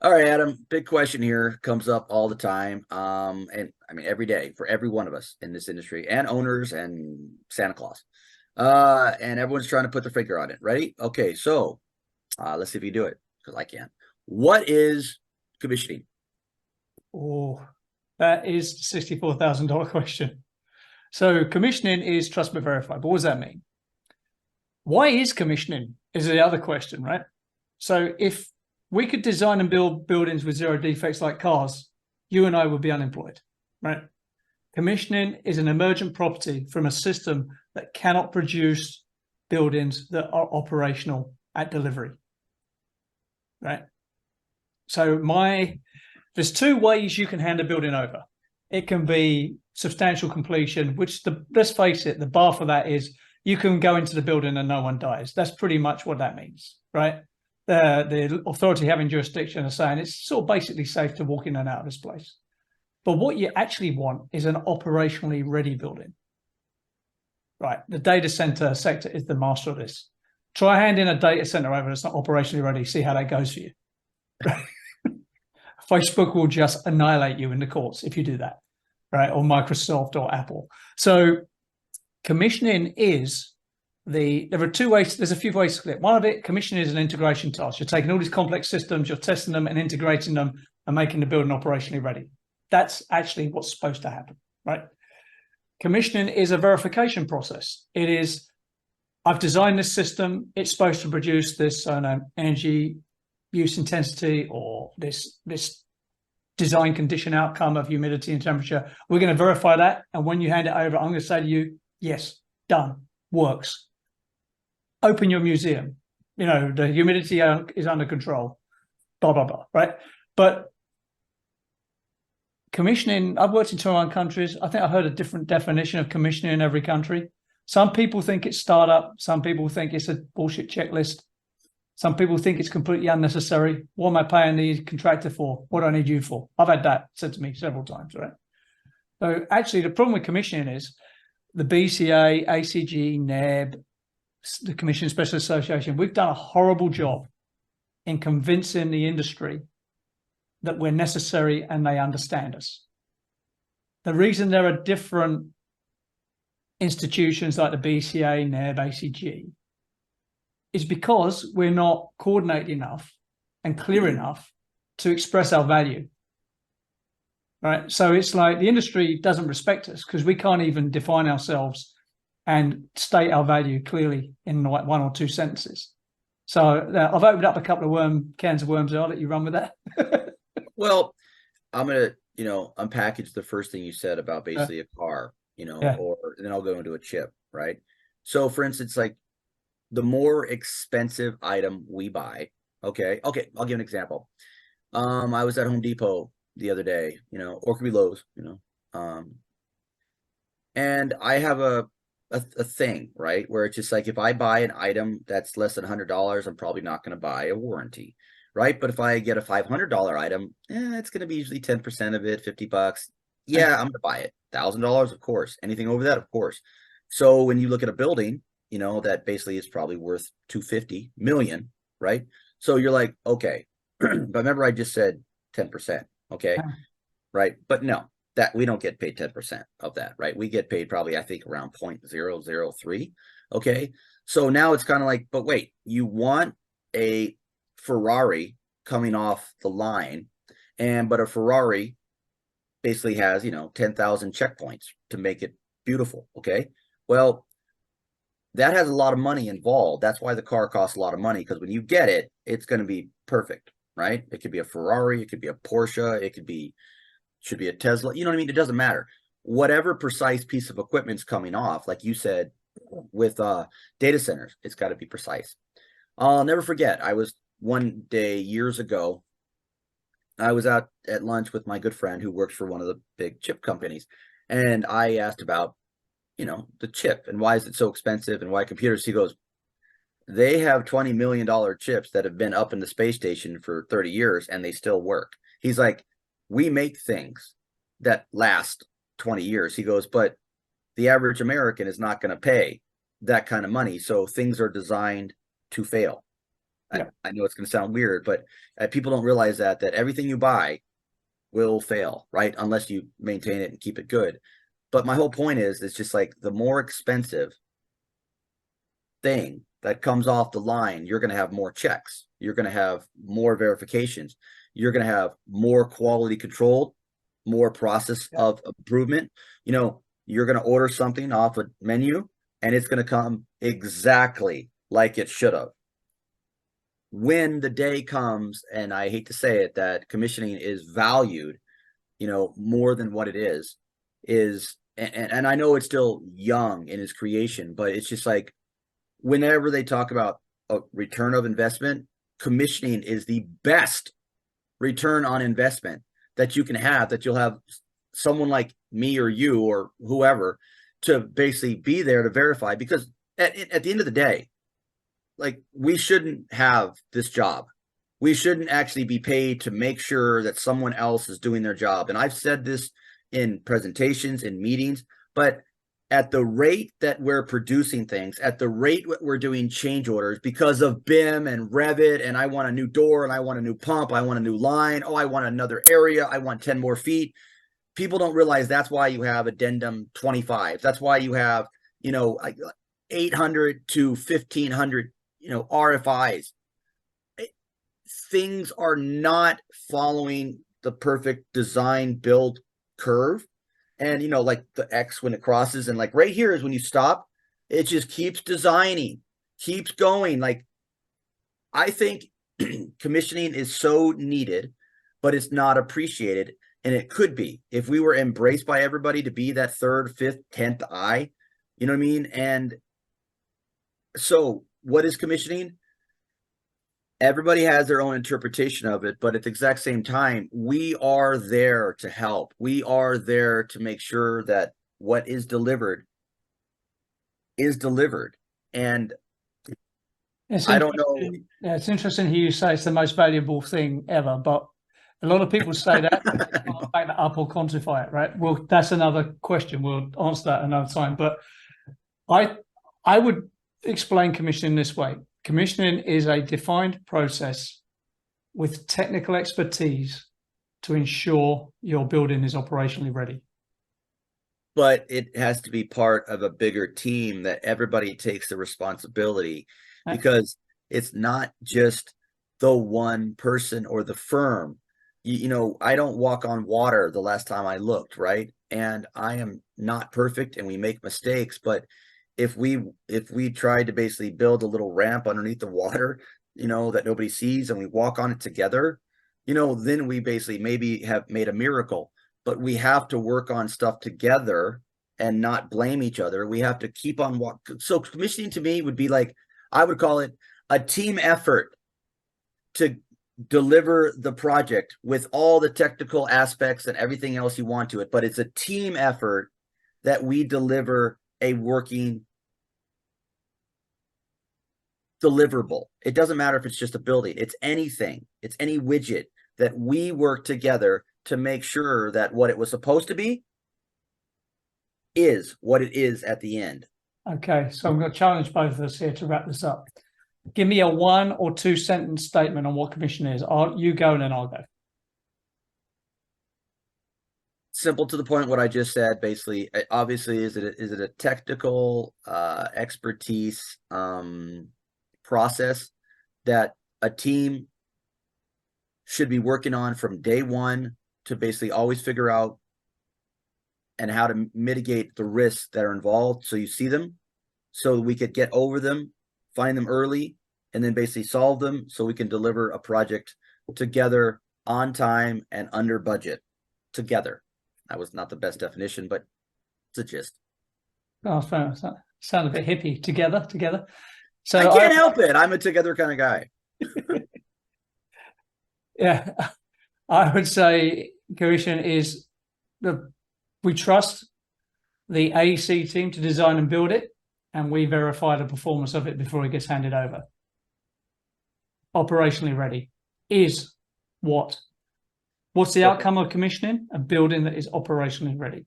All right, Adam, big question here comes up all the time. And I mean every day for every one of us in this industry and owners and Santa Claus. And everyone's trying to put their finger on it. Ready? Okay, so let's see if you do it because I can't. What is commissioning? Oh, that is the $64,000 question. So commissioning is trust but verify. But what does that mean? Why is commissioning is the other question, right? So if we could design and build buildings with zero defects like cars, you and I would be unemployed, right? Commissioning is an emergent property from a system that cannot produce buildings that are operational at delivery, right? So there's two ways you can hand a building over. It can be substantial completion, which let's face it, the bar for that is you can go into the building and no one dies. That's pretty much what that means, right? The authority having jurisdiction are saying it's sort of basically safe to walk in and out of this place. But what you actually want is an operationally ready building, right? The data center sector is the master of this. Try handing a data center over that's not operationally ready, see how that goes for you. Facebook will just annihilate you in the courts if you do that, right? Or Microsoft or Apple. So commissioning is there are two ways. There's a few ways to split. One of it, commissioning is an integration task. You're taking all these complex systems, you're testing them and integrating them and making the building operationally ready. That's actually what's supposed to happen, right? Commissioning is a verification process. It is, I've designed this system. It's supposed to produce this energy use intensity or this design condition outcome of humidity and temperature. We're going to verify that. And when you hand it over, I'm going to say to you, yes, done, works. Open your museum. You know, the humidity is under control, blah, blah, blah, right? But commissioning, I've worked in 21 countries. I think I heard a different definition of commissioning in every country. Some people think it's startup. Some people think it's a bullshit checklist. Some people think it's completely unnecessary. What am I paying the contractor for? What do I need you for? I've had that said to me several times, right? So actually, the problem with commissioning is the BCA, ACG, NEB, the Commission Special Association, we've done a horrible job in convincing the industry that we're necessary and they understand us. The reason there are different institutions like the BCA, NEB, ACG is because we're not coordinated enough and clear enough to express our value, right? So it's like the industry doesn't respect us because we can't even define ourselves and state our value clearly in like one or two sentences. So I've opened up a couple of cans of worms. I'll let you run with that. Well, I'm gonna, unpackage the first thing you said about basically a car, or then I'll go into a chip, right? So for instance, like the more expensive item we buy, okay, I'll give an example. I was at Home Depot the other day, or it could be Lowe's, and I have a thing, right, where it's just like if I buy an item that's less than $100, I'm probably not going to buy a warranty, right? But if I get a $500 item, it's going to be usually 10% of it, $50. Yeah, I'm going to buy it. $1,000, of course. Anything over that, of course. So when you look at a building, that basically is probably worth 250 million, right? So you're like, okay, but remember I just said 10%, okay, right? But no, that we don't get paid 10% of that, right? We get paid probably, I think, around 0.003. Okay. So now it's kind of like, but wait, you want a Ferrari coming off the line, but a Ferrari basically has, 10,000 checkpoints to make it beautiful. Okay. Well, that has a lot of money involved. That's why the car costs a lot of money, because when you get it, it's going to be perfect, right? It could be a Ferrari, it could be a Porsche, should be a Tesla. You know what I mean? It doesn't matter. Whatever precise piece of equipment's coming off, like you said, with data centers, it's got to be precise. I'll never forget. I was one day years ago, I was out at lunch with my good friend who works for one of the big chip companies. And I asked about, the chip and why is it so expensive and why computers. He goes, they have $20 million chips that have been up in the space station for 30 years and they still work. He's like, we make things that last 20 years. He goes, but the average American is not going to pay that kind of money. So things are designed to fail. I know it's going to sound weird, but people don't realize that everything you buy will fail, right? Unless you maintain it and keep it good. But my whole point is, it's just like the more expensive thing that comes off the line, you're going to have more checks. You're going to have more verifications. You're going to have more quality control, more process of improvement. You know, you're going to order something off a menu and it's going to come exactly like it should have. When the day comes, and I hate to say it, that commissioning is valued, you know, more than what it is, and I know it's still young in its creation, but it's just like, whenever they talk about a return of investment, commissioning is the best return on investment that you can have, that you'll have someone like me or you or whoever to basically be there to verify. Because at the end of the day, like, we shouldn't have this job. We shouldn't actually be paid to make sure that someone else is doing their job. And I've said this in presentations, in meetings, but at the rate that we're producing things, at the rate we're doing change orders because of BIM and Revit, and I want a new door, and I want a new pump, I want a new line, oh, I want another area, I want 10 more feet. People don't realize that's why you have addendum 25. That's why you have, you know, 800 to 1,500, you know, RFIs. Things are not following the perfect design build curve. And, you know, like the X when it crosses, and like right here is when you stop, it just keeps designing, keeps going. Like, I think commissioning is so needed, but it's not appreciated. And it could be, if we were embraced by everybody to be that third, fifth, 10th eye, you know what I mean? And so what is commissioning? Everybody has their own interpretation of it, but at the exact same time, we are there to help. We are there to make sure that what is delivered is delivered. And I don't know. Yeah, it's interesting to hear you say it's the most valuable thing ever, but a lot of people say that, can't back that up or quantify it, right? Well, that's another question. We'll answer that another time. But I would explain commissioning this way. Commissioning is a defined process with technical expertise to ensure your building is operationally ready. But it has to be part of a bigger team, that everybody takes the responsibility, because it's not just the one person or the firm. You know, I don't walk on water the last time I looked, right? And I am not perfect, and we make mistakes, but if we tried to basically build a little ramp underneath the water, you know, that nobody sees, and we walk on it together, you know, then we basically maybe have made a miracle. But we have to work on stuff together and not blame each other. We have to keep on walking. So commissioning to me would be like, I would call it a team effort to deliver the project with all the technical aspects and everything else you want to it. But it's a team effort that we deliver a working deliverable. It doesn't matter if it's just a building, it's anything, it's any widget that we work together to make sure that what it was supposed to be is what it is at the end. Okay, so I'm going to challenge both of us here to wrap this up. Give me a 1 or 2 sentence statement on what commission is. You go and then I'll go. Simple, to the point, what I just said. Basically, obviously, is it a technical expertise process that a team should be working on from day one, to basically always figure out and how to mitigate the risks that are involved, so you see them, so we could get over them, find them early, and then basically solve them, so we can deliver a project together on time and under budget together. That was not the best definition, but it's a gist. Oh, fair. Sound a bit hippie. Together. So I can't help it. I'm a together kind of guy. Yeah, I would say commission is we trust the AEC team to design and build it, and we verify the performance of it before it gets handed over. Operationally ready is what? What's the outcome of commissioning? A building that is operationally ready.